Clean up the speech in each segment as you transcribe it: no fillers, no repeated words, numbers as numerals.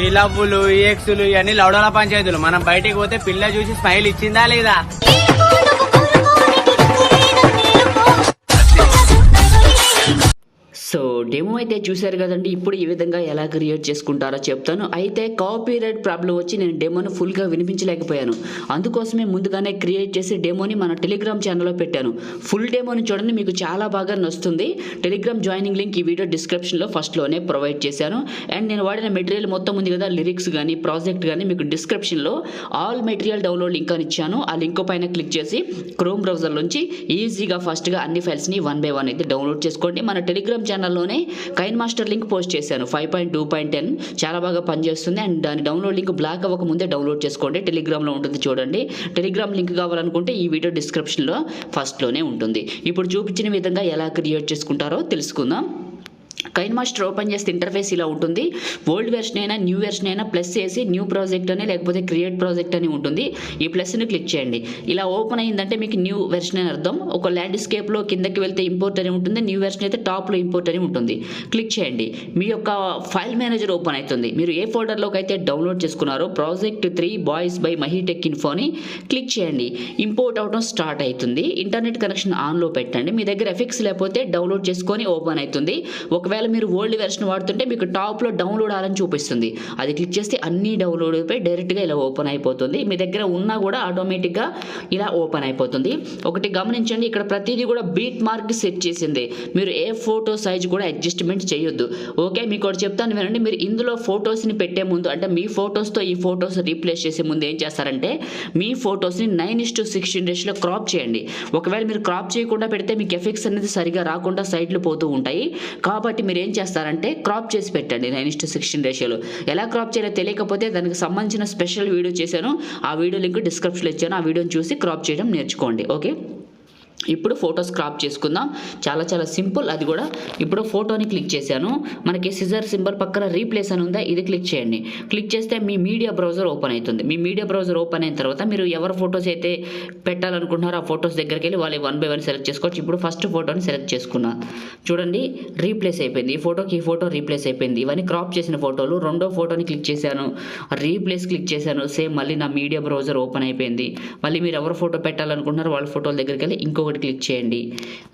ఈ లవ్వులు ఈ ఎక్స్లు ఇవన్నీ లౌడల పంచాయతీలు. మనం బయటికి పోతే పిల్ల చూసి స్మైల్ ఇచ్చిందా లేదా? సో డెమో అయితే చూశారు కదండి. ఇప్పుడు ఈ విధంగా ఎలా క్రియేట్ చేసుకుంటారో చెప్తాను. అయితే కాపీరైట్ ప్రాబ్లం వచ్చి నేను డెమోను ఫుల్గా వినిపించలేకపోయాను. అందుకోసమే ముందుగానే క్రియేట్ చేసి డెమోని మన టెలిగ్రామ్ ఛానల్లో పెట్టాను. ఫుల్ డెమోని చూడండి, మీకు చాలా బాగా నచ్చుతుంది. టెలిగ్రామ్ జాయినింగ్ లింక్ ఈ వీడియో డిస్క్రిప్షన్లో ఫస్ట్లోనే ప్రొవైడ్ చేశాను. అండ్ నేను వాడిన మెటీరియల్ మొత్తం ఉంది కదా, లిరిక్స్ కానీ ప్రాజెక్ట్ కానీ, మీకు డిస్క్రిప్షన్లో ఆల్ మెటీరియల్ డౌన్లోడ్ లింక్ అని ఇచ్చాను. ఆ లింక్ పైన క్లిక్ చేసి క్రోమ్ బ్రౌజర్ నుంచి ఈజీగా ఫస్ట్గా అన్ని ఫైల్స్ని 1 by 1 అయితే డౌన్లోడ్ చేసుకోండి. మన టెలిగ్రామ్ ఛానల్లోనే కైన్మాస్టర్ లింక్ పోస్ట్ చేశాను 5.2.10 చాలా బాగా పనిచేస్తుంది. అండ్ దాని డౌన్లోడ్ లింక్ బ్లాక్ అవ్వక ముందే డౌన్లోడ్ చేసుకోండి. టెలిగ్రామ్లో ఉంటుంది చూడండి. టెలిగ్రామ్ లింక్ కావాలనుకుంటే ఈ వీడియో డిస్క్రిప్షన్లో ఫస్ట్లోనే ఉంటుంది. ఇప్పుడు చూపించిన విధంగా ఎలా క్రియేట్ చేసుకుంటారో తెలుసుకుందాం. కైన్మాస్టర్ ఓపెన్ చేస్తే ఇంటర్ఫేస్ ఇలా ఉంటుంది. ఓల్డ్ వెర్షన్ అయినా న్యూ వెర్షన్ అయినా ప్లస్ చేసి న్యూ ప్రాజెక్ట్ అని లేకపోతే క్రియేట్ ప్రాజెక్ట్ అని ఉంటుంది. ఈ ప్లస్ని క్లిక్ చేయండి. ఇలా ఓపెన్ అయిందంటే మీకు న్యూ వెర్షన్ అని అర్థం. ఒక ల్యాండ్స్కేప్లో కిందకి వెళ్తే ఇంపోర్ట్ అని ఉంటుంది, న్యూ వెర్షన్ అయితే టాప్లో ఇంపోర్ట్ అని ఉంటుంది. క్లిక్ చేయండి. మీ యొక్క ఫైల్ మేనేజర్ ఓపెన్ అవుతుంది. మీరు ఏ ఫోల్డర్లోకి అయితే డౌన్లోడ్ చేసుకున్నారో ప్రాజెక్ట్ 3 బాయ్స్ బై మహీటెక్ ఇన్ఫోని క్లిక్ చేయండి. ఇంపోర్ట్ అవడం స్టార్ట్ అవుతుంది. ఇంటర్నెట్ కనెక్షన్ ఆన్లో పెట్టండి. మీ దగ్గర ఎఫెక్ట్స్ లేకపోతే డౌన్లోడ్ చేసుకొని ఓపెన్ అవుతుంది. ఒకవేళ మీరు ఓల్డ్ వెర్షన్ వాడుతుంటే మీకు టాప్లో డౌన్లోడ్ అవ్వాలని చూపిస్తుంది. అది క్లిక్ చేస్తే అన్ని డౌన్లోడ్ అయిపోయి డైరెక్ట్గా ఇలా ఓపెన్ అయిపోతుంది. మీ దగ్గర ఉన్నా కూడా ఆటోమేటిక్గా ఇలా ఓపెన్ అయిపోతుంది. ఒకటి గమనించండి, ఇక్కడ ప్రతిదీ కూడా బీట్ మార్క్ సెట్ చేసింది. మీరు ఏ ఫోటో సైజ్ కూడా అడ్జస్ట్మెంట్ చేయొద్దు. ఓకే, మీకు ఒకటి చెప్తాను వినండి. మీరు ఇందులో ఫొటోస్ని పెట్టే ముందు, అంటే మీ ఫొటోస్తో ఈ ఫొటోస్ రీప్లేస్ చేసే ముందు ఏం చేస్తారంటే మీ ఫొటోస్ని 9:16 రేషియోలో క్రాప్ చేయండి. ఒకవేళ మీరు క్రాప్ చేయకుండా పెడితే మీకు ఎఫెక్ట్స్ అనేది సరిగా రాకుండా సైడ్లు పోతూ ఉంటాయి. కాబట్టి మీరు ఏం చేస్తారంటే క్రాప్ చేసి పెట్టండి 9:16 రేషియోలో. ఎలా క్రాప్ చేయాలో తెలియకపోతే దానికి సంబంధించిన స్పెషల్ వీడియో చేశాను. ఆ వీడియో లింక్ డిస్క్రిప్షన్లో ఇచ్చాను. ఆ వీడియోని చూసి క్రాప్ చేయడం నేర్చుకోండి. ఓకే, ఇప్పుడు ఫొటోస్ క్రాప్ చేసుకుందాం. చాలా చాలా సింపుల్. అది కూడా ఇప్పుడు ఫోటోని క్లిక్ చేశాను. మనకి సిజర్ సింబల్ పక్కన రీప్లేస్ అని ఉందా, ఇది క్లిక్ చేయండి. క్లిక్ చేస్తే మీ మీడియా బ్రౌజర్ ఓపెన్ అవుతుంది. మీ మీడియా బ్రౌజర్ ఓపెన్ అయిన తర్వాత మీరు ఎవరు ఫొటోస్ అయితే పెట్టాలనుకుంటున్నారో ఆ ఫొటోస్ దగ్గరికి వెళ్ళి వాళ్ళు 1 by 1 సెలెక్ట్ చేసుకోవచ్చు. ఇప్పుడు ఫస్ట్ ఫోటోని సెలెక్ట్ చేసుకున్నా. చూడండి, రీప్లేస్ అయిపోయింది. ఈ ఫోటోకి ఈ ఫోటో రీప్లేస్ అయిపోయింది. ఇవన్నీ క్రాప్ చేసిన ఫోటోలు. రెండో ఫోటోని క్లిక్ చేశాను, రీప్లేస్ క్లిక్ చేశాను. సేమ్ మళ్ళీ నా మీడియా బ్రౌజర్ ఓపెన్ అయిపోయింది. మళ్ళీ మీరు ఎవరు ఫోటో పెట్టాలనుకుంటున్నారో వాళ్ళ ఫోటోల దగ్గరికి వెళ్ళి ఇంకొకటి క్లిక్ చేయండి,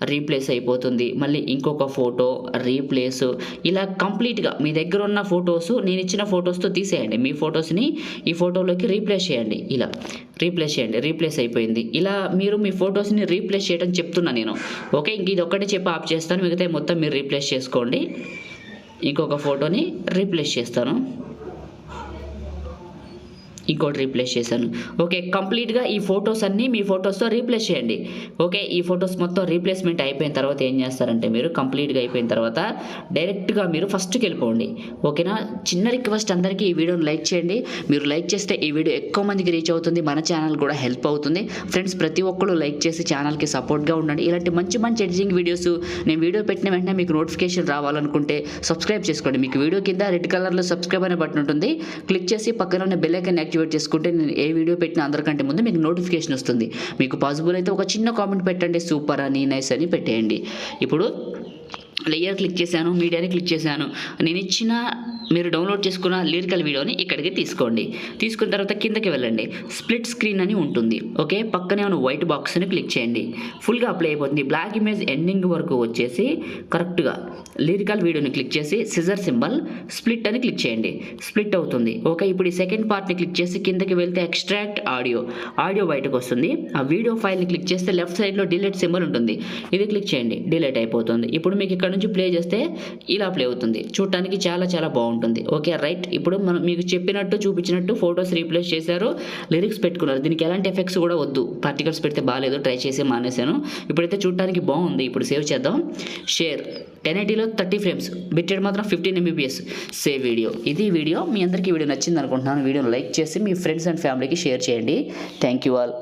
రీప్లేస్ అయిపోతుంది. మళ్ళీ ఇంకొక ఫోటో రీప్లేస్. ఇలా కంప్లీట్గా మీ దగ్గర ఉన్న ఫొటోస్ నేను ఇచ్చిన ఫొటోస్తో తీసేయండి. మీ ఫొటోస్ని ఈ ఫోటోలోకి రీప్లేస్ చేయండి. ఇలా రీప్లేస్ చేయండి. రీప్లేస్ అయిపోయింది. ఇలా మీరు మీ ఫొటోస్ని రీప్లేస్ చేయడం చెప్తున్నా నేను. ఓకే, ఇంక ఇది ఒక్కటే చెప్పి ఆఫ్ చేస్తాను. మిగతా మొత్తం మీరు రీప్లేస్ చేసుకోండి. ఇంకొక ఫోటోని రీప్లేస్ చేస్తాను, ఇంకోటి రీప్లేస్ చేశాను. ఓకే, కంప్లీట్గా ఈ ఫొటోస్ అన్నీ మీ ఫొటోస్తో రీప్లేస్ చేయండి. ఓకే, ఈ ఫొటోస్ మొత్తం రీప్లేస్మెంట్ అయిపోయిన తర్వాత ఏం చేస్తారంటే మీరు కంప్లీట్గా అయిపోయిన తర్వాత డైరెక్ట్గా మీరు ఫస్ట్కి వెళ్ళిపోండి. ఓకేనా, చిన్న రిక్వెస్ట్ అందరికీ ఈ వీడియోని లైక్ చేయండి. మీరు లైక్ చేస్తే ఈ వీడియో ఎక్కువ మందికి రీచ్ అవుతుంది, మన ఛానల్ కూడా హెల్ప్ అవుతుంది. ఫ్రెండ్స్, ప్రతి ఒక్కరు లైక్ చేసి ఛానల్కి సపోర్ట్గా ఉండండి. ఇలాంటి మంచి మంచి ఎడిటింగ్ వీడియోస్ నేను వీడియో పెట్టిన వెంటనే మీకు నోటిఫికేషన్ రావాలనుకుంటే సబ్స్క్రైబ్ చేసుకోండి. మీకు వీడియో కింద రెడ్ కలర్లో సబ్స్క్రైబ్ అనే బటన్ ఉంటుంది. క్లిక్ చేసి పక్కన ఉన్న బెల్ ఐకాన్ యాక్టివేట్ చేసుకుంటే నేను ఏ వీడియో పెట్టినా అందరికంటే ముందు మీకు నోటిఫికేషన్ వస్తుంది. మీకు పాసిబుల్ అయితే ఒక చిన్న కామెంట్ పెట్టండి, సూపర్ అని, నైస్ అని పెట్టేయండి. ఇప్పుడు లేయర్ క్లిక్ చేశాను, మీడియాని క్లిక్ చేశాను. నేను ఇచ్చిన మీరు డౌన్లోడ్ చేసుకున్న లిరికల్ వీడియోని ఇక్కడికి తీసుకోండి. తీసుకున్న తర్వాత కిందకి వెళ్ళండి, స్ప్లిట్ స్క్రీన్ అని ఉంటుంది. ఓకే, పక్కనే ఉన్న వైట్ బాక్స్ని క్లిక్ చేయండి. ఫుల్గా అప్లై అయిపోతుంది. బ్లాక్ ఇమేజ్ ఎండింగ్ వరకు వచ్చేసి కరెక్ట్గా లిరికల్ వీడియోని క్లిక్ చేసి సిజర్ సింబల్ స్ప్లిట్ అని క్లిక్ చేయండి. స్ప్లిట్ అవుతుంది. ఓకే, ఇప్పుడు ఈ సెకండ్ పార్ట్ని క్లిక్ చేసి కిందకి వెళ్తే ఎక్స్ట్రాక్ట్ ఆడియో బయటకు వస్తుంది. ఆ వీడియో ఫైల్ని క్లిక్ చేస్తే లెఫ్ట్ సైడ్లో డిలీట్ సింబల్ ఉంటుంది. ఇది క్లిక్ చేయండి, డిలీట్ అయిపోతుంది. ఇప్పుడు మీకు ఇక్కడ నుంచి ప్లే చేస్తే ఇలా ప్లే అవుతుంది. చూడటానికి చాలా చాలా బాగుంటుంది. ఓకే రైట్, ఇప్పుడు మనం మీకు చెప్పినట్టు చూపించినట్టు ఫొటోస్ రీప్లేస్ చేశారు, లిరిక్స్ పెట్టుకున్నారు. దీనికి ఎలాంటి ఎఫెక్ట్స్ కూడా వద్దు. పార్టికల్స్ పెడితే బాగాలేదు, ట్రై చేసి మానేశాను. ఇప్పుడైతే చూడటానికి బాగుంది. ఇప్పుడు సేవ్ చేద్దాం. షేర్ 1080లో 30 frames, బిట్రేట్ మాత్రం 15 mbps. Save video. ఇది వీడియో. మీ అందరికీ వీడియో నచ్చింది అనుకుంటున్నాను. వీడియోని లైక్ చేసి మీ ఫ్రెండ్స్ అండ్ ఫ్యామిలీకి షేర్ చేయండి. Thank you all.